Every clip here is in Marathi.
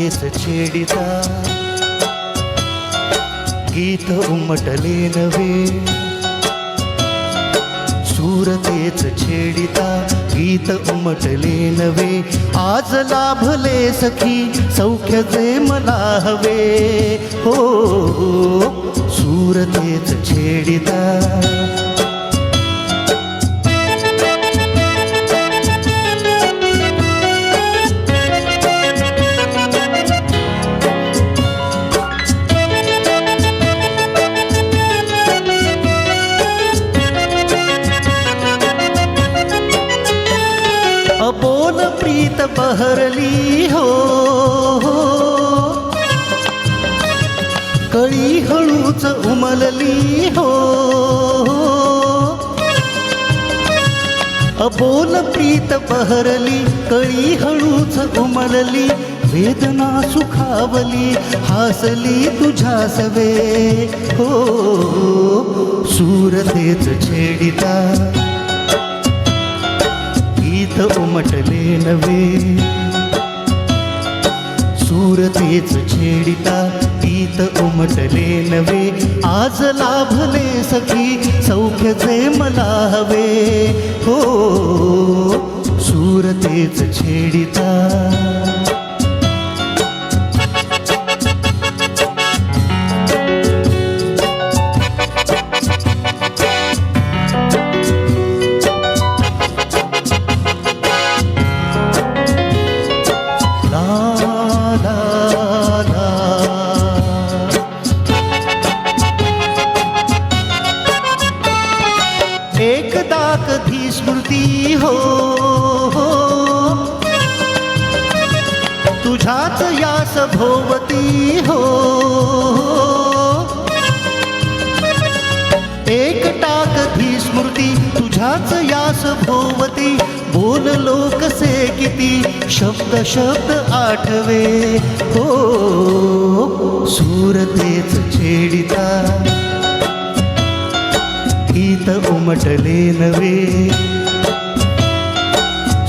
तेच छेडिता गीत उमटले नवे सूर तेच छेडिता गीत उमटले नवे आज लाभले सखी सौख्य जे मला हवे हो सूर तेच छेडिता अबोल प्रीत बहरली हो कळी हळूच उमलली हो अबोल प्रीत बहरली कळी हळूच उमलली वेदना सुखावली हासली तुझ्या सवे हो सूर तेच छेडिता गीत उमटले नवे सूर तेच छेडिता गीत उमटले नवे आज लाभले सखी सौख्य जे मला हवे हो सूर तेच छेडिता एकदा कधी स्मृती हो तुझ्याच यास भोवती हो एकटा कधी स्मृती तुझ्याच यास भोवती बोललो कसे किती शब्द शब्द आठवे हो सूर तेच छेडिता गीत उमटले नवे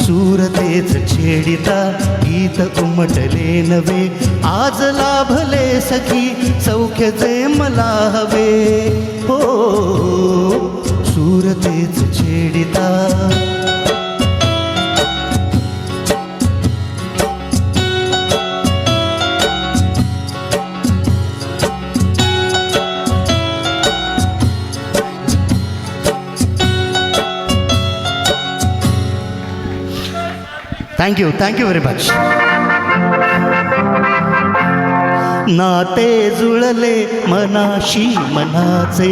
सूर तेच छेडिता गीत उमटले नवे आज लाभले सखी सौख्य जे मला हवे हो सूर तेच छेडिता thank you very much. नाते जुळले मनाशी मनाचे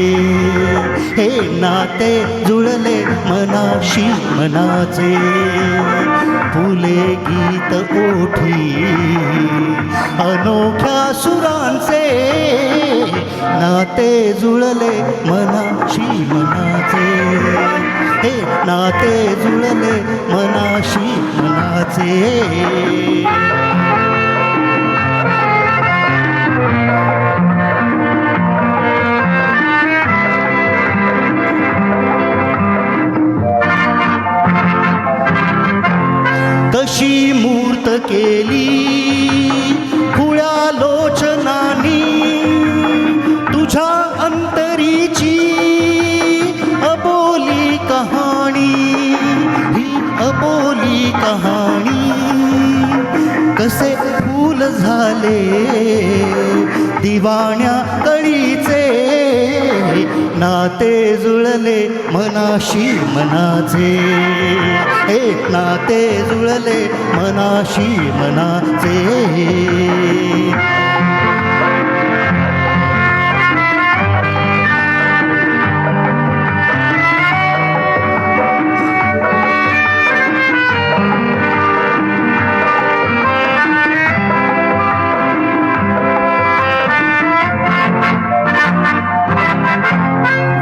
हे नाते जुळले मनाशी मनाचे फुले गीत ओठी अनोख्या सुरांचे नाते जुळले मनाशी मनाचे हे नाते जुळले मनाशी मनाचे कशी मूर्त केली खुळ्या लोचनानी तुझ्या अंतरीची अबोली कहाणी ही अबोली कहाणी कसे फूल झाले दिवाण्या कळीचे नाते जुळले मनाशी मनाचे एक नाते जुळले मनाशी मनाचे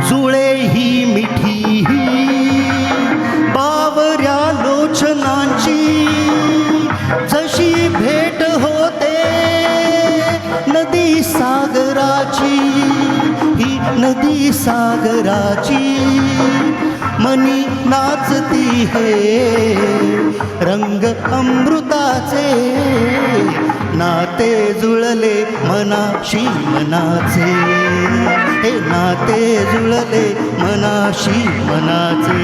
जुळे ही मिठी बावऱ्या लोचनांची जशी भेट होते नदी सागराची ही नदी सागराची मनी नाचती हे रंग अमृताचे नाते जुळले मनाशी मनाचे हे नाते जुळले मनाशी मनाचे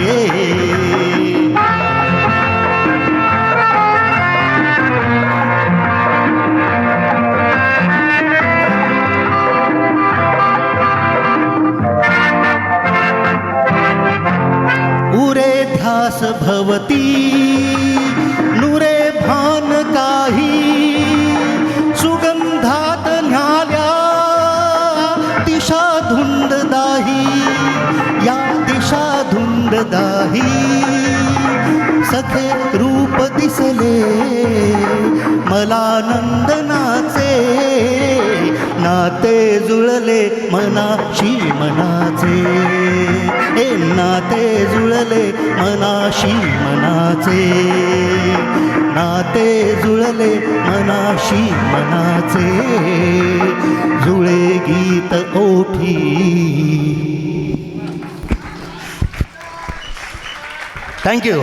उरे ध्यास भवती नुरे भान काही सुगंधात न्याल्या दिशा धुंद दाही या दिशा धुंद दाही सखे रूप दिसले मला नंदनाचे नाते जुळले मनाशी मनाचे हे नाते जुळले मनाशी मनाचे नाते जुळले मनाशी मनाचे जुळे गीत ओठी थँक्यू